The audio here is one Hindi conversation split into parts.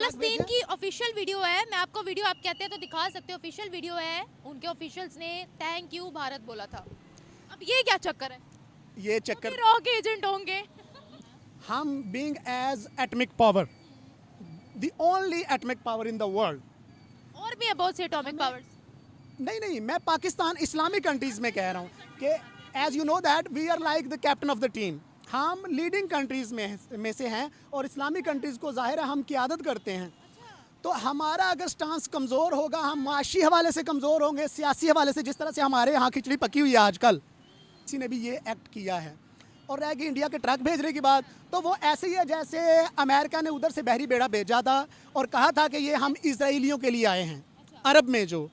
फलस्तीन की ऑफिशियल वीडियो है, मैं आपको वीडियो आप कहते हैं तो दिखा सकते हो, ऑफिशियल वीडियो है, उनके ऑफिशियल्स ने थैंक यू भारत बोला था। अब ये क्या चक्कर है? ये चक्कर रॉक एजेंट होंगे। हम being as atomic power, the only atomic power in the world. और भी है बहुत से एटॉमिक पावर्स। नहीं, मैं पाकिस्तान इस्लामिक कंट्रीज में कह रहा हूँ कि as you know that we are like the captain of the team. हम लीडिंग कंट्रीज में से हैं और इस्लामिक कंट्रीज को जाहिर है हम क़ियादत करते हैं। तो हमारा अगर स्टांस कमज़ोर होगा, हम माशी हवाले से कमज़ोर होंगे, सियासी हवाले से, जिस तरह से हमारे यहाँ खिचड़ी पकी हुई है आजकल, किसी ने भी ये एक्ट किया है। और रह गई इंडिया के ट्रक भेजने की बात, तो वो ऐसे ही है जैसे अमेरिका ने उधर से बहरी बेड़ा भेजा था और कहा था कि ये हम इजराइलियों के लिए आए हैं। अरब में जो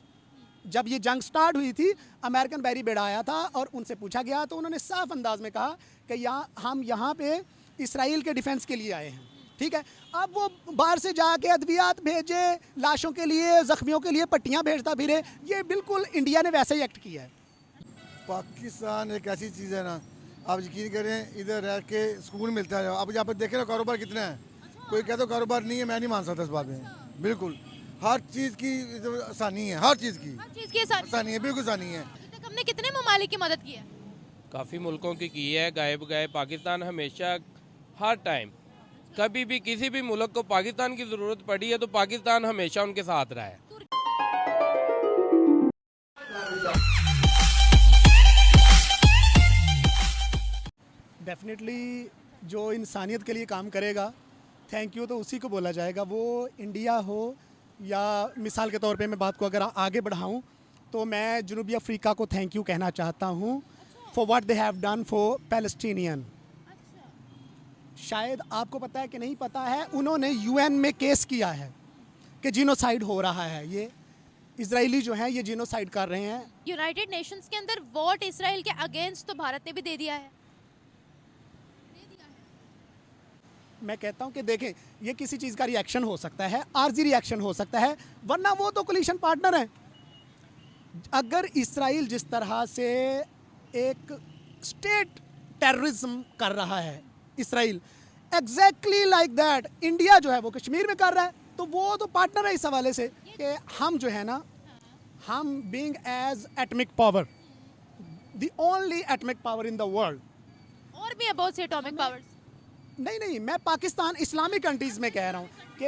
जब ये जंग स्टार्ट हुई थी, अमेरिकन बहरी बेड़ा आया था और उनसे पूछा गया तो उन्होंने साफ अंदाज में कहा कि हम यहाँ पे इसराइल के डिफेंस के लिए आए हैं। ठीक है, अब वो बाहर से जाके अद्वियात भेजे, लाशों के लिए, ज़ख्मियों के लिए पट्टियाँ भेजता फिरे, ये बिल्कुल इंडिया ने वैसे ही एक्ट किया है। पाकिस्तान एक ऐसी चीज़ है ना, आप यकीन करें, इधर रह के सुकून मिलता है। अब यहाँ पर देखें ना कारोबार कितना है, कोई कहता तो कारोबार नहीं है, मैं नहीं मान सकता इस बात में। बिल्कुल हर चीज़ की आसानी है, हर चीज़ की आसानी है, बिल्कुल आसानी है। हमने कितने ममालिक की मदद की है? काफ़ी मुल्कों की है, गायब गए। पाकिस्तान हमेशा हर टाइम कभी भी किसी भी मुल्क को पाकिस्तान की ज़रूरत पड़ी है तो पाकिस्तान हमेशा उनके साथ रहा है। डेफिनेटली जो इंसानियत के लिए काम करेगा, थैंक यू तो उसी को बोला जाएगा। वो इंडिया हो या मिसाल के तौर पे मैं बात को अगर आगे बढ़ाऊं तो मैं जनूबी अफ्रीका को थैंक यू कहना चाहता हूं for what they have done for Palestinian. शायद आपको पता है कि नहीं पता है, उन्होंने यूएन में केस किया है कि जीनोसाइड हो रहा है, ये इजरायली जो हैं ये जीनोसाइड कर रहे हैं। यूनाइटेड नेशंस के अंदर वोट इसराइल के अगेंस्ट तो भारत ने भी दे दिया है। मैं कहता हूं कि देखें, ये किसी चीज़ का रिएक्शन हो सकता है, आर्जी रिएक्शन हो सकता है, वरना वो तो कोलिशन पार्टनर हैं। अगर इसराइल जिस तरह से एक स्टेट टेररिज्म कर रहा है, Israel exactly like that India जो है वो कश्मीर में कर रहा है, तो वो तो पार्टनर है इस हवाले से कि हम जो है ना, हम being as atomic power, the only atomic power in the world. और भी है बहुत से एटॉमिक पावर्स। नहीं, मैं पाकिस्तान इस्लामिक कंट्रीज में कह रहा हूँ कि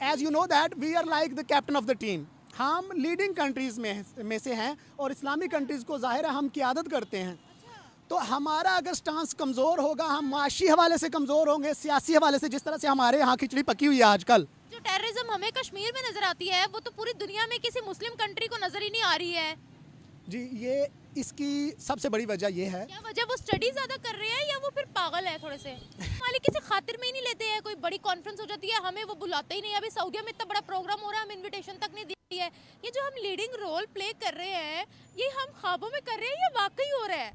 as you know that we are like the captain of the team. हम लीडिंग कंट्रीज में से हैं और इस्लामिक कंट्रीज को जाहिर है हम क़ियादत करते हैं। तो हमारा अगर स्टांस कमज़ोर होगा, हम माशी हवाले से कमज़ोर होंगे, सियासी हवाले से, जिस तरह से हमारे यहाँ खिचड़ी पकी हुई है आजकल। जो टेररिज्म हमें कश्मीर में नजर आती है वो तो पूरी दुनिया में किसी मुस्लिम कंट्री को नजर ही नहीं आ रही है जी। ये इसकी सबसे बड़ी वजह ये है। क्या वजह? वो स्टडी ज्यादा कर रहे हैं या वो फिर पागल है थोड़े से? मालिक किसी खातिर में ही नहीं लेते हैं। कोई बड़ी कॉन्फ्रेंस हो जाती है, हमें वो बुलाते ही नहीं। अभी सऊदीया में इतना बड़ा प्रोग्राम हो रहा है, हम इनविटेशन तक नहीं दी है। ये जो हम लीडिंग रोल प्ले कर रहे हैं, ये हम ख्वाबों में कर रहे हैं या वाकई हो रहा है?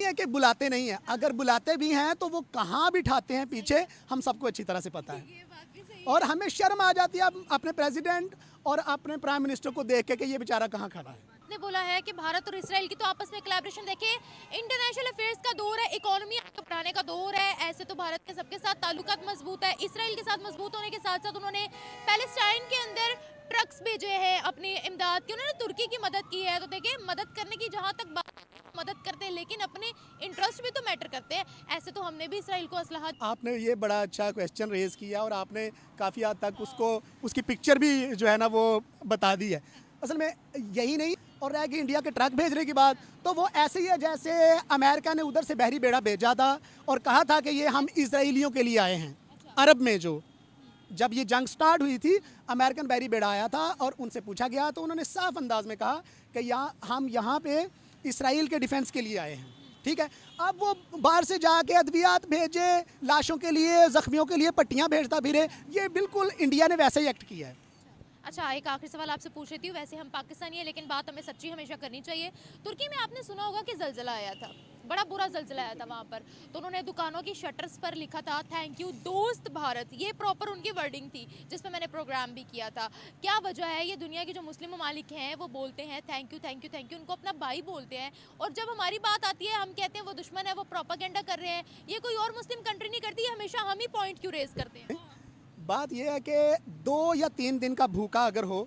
ये कि बुलाते नहीं हैं, अगर बुलाते भी हैं तो वो कहाँ बिठाते हैं पीछे, हम सबको अच्छी तरह से पता है। और हमें शर्म आ जाती है अपने प्रेसिडेंट और अपने प्राइम मिनिस्टर को देख के कि ये बेचारा कहाँ खड़ा है। ने बोला है कि भारत और इसराइल की तो आपस में कोलैबोरेशन देखे, इंटरनेशनल अफेयर्स का दौर है, इकोनॉमी आगे बढ़ाने का दौर है। ऐसे तो भारत के सबके साथ ताल्लुकात मजबूत है। इसराइल के साथ मजबूत होने के साथ साथ उन्होंने पैलेस्टाइन के अंदर ट्रक्स भेजे हैं अपनी इमदाद की, उन्होंने तुर्की की मदद की है। तो देखिए, मदद करने की जहाँ तक बात, मदद करते हैं लेकिन अपने इंटरेस्ट भी तो मैटर करते हैं। ऐसे तो हमने भी इसराइल को असलहा। आपने ये बड़ा अच्छा क्वेश्चन रेज किया और आपने काफ़ी हद तक उसकी पिक्चर भी जो है ना वो बता दी है। असल में यही नहीं, और रह गई इंडिया के ट्रक भेजने की बात, तो वो ऐसे ही है जैसे अमेरिका ने उधर से बहरी बेड़ा भेजा था और कहा था कि ये हम इजराइलियों के लिए आए हैं। अरब में जो जब ये जंग स्टार्ट हुई थी, अमेरिकन बहरी बेड़ा आया था और उनसे पूछा गया तो उन्होंने साफ अंदाज में कहा कि हम यहाँ पे इसराइल के डिफेंस के लिए आए हैं। ठीक है, अब वो बाहर से जाके अद्वियात भेजे, लाशों के लिए, ज़ख्मियों के लिए पट्टियाँ भेजता फिरे, ये बिल्कुल इंडिया ने वैसे ही एक्ट किया है। अच्छा, एक आखिरी सवाल आपसे पूछ रही हूँ। वैसे हम पाकिस्तानी है लेकिन बात हमें सच्ची हमेशा करनी चाहिए। तुर्की में आपने सुना होगा कि जलजला आया था, बड़ा बुरा जलजला आया था वहाँ पर, तो उन्होंने दुकानों की शटर्स पर लिखा था थैंक यू दोस्त भारत। ये प्रॉपर उनकी वर्डिंग थी जिस पर मैंने प्रोग्राम भी किया था। क्या वजह है? ये दुनिया के जो मुस्लिम ममालिक हैं वो बोलते हैं thank you thank you thank you, उनको अपना भाई बोलते हैं, और जब हमारी बात आती है हम कहते हैं वो दुश्मन है, वो प्रोपागेंडा कर रहे हैं। ये कोई और मुस्लिम कंट्री नहीं करती, हमेशा हम ही पॉइंट क्यों रेज करते हैं? बात यह है कि 2 या 3 दिन का भूखा अगर हो,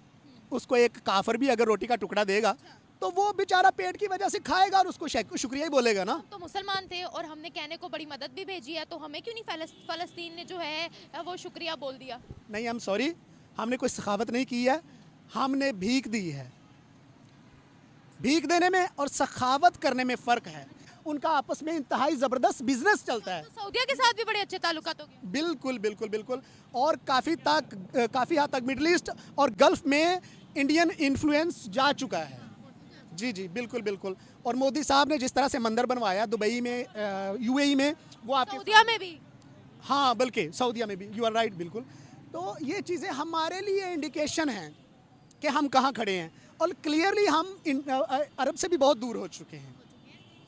उसको एक काफर भी अगर रोटी का टुकड़ा देगा तो वो बेचारा पेट की वजह से खाएगा और उसको शुक्रिया ही बोलेगा ना। तो मुसलमान थे और हमने कहने को बड़ी मदद भी भेजी है, तो हमें क्यों नहीं फ़लस्तीन ने जो है वो शुक्रिया बोल दिया? नहीं, आई एम सॉरी, हमने कोई सखावत नहीं की है, हमने भीख दी है। भीख देने में और सखावत करने में फ़र्क है। उनका आपस में इंतहाई ज़बरदस्त बिजनेस चलता है। तो सऊदिया के साथ भी बड़े अच्छे ताल्लुकात हो गए। बिल्कुल बिल्कुल बिल्कुल। और काफ़ी हद तक मिडल ईस्ट और गल्फ़ में इंडियन इन्फ्लुएंस जा चुका है। जी जी बिल्कुल बिल्कुल। और मोदी साहब ने जिस तरह से मंदिर बनवाया दुबई में, यूएई में, वो आपके सऊदिया में भी। हाँ, बल्कि सऊदिया में भी, यू आर राइट, बिल्कुल। तो ये चीज़ें हमारे लिए इंडिकेशन हैं कि हम कहाँ खड़े हैं, और क्लियरली हम अरब से भी बहुत दूर हो चुके हैं।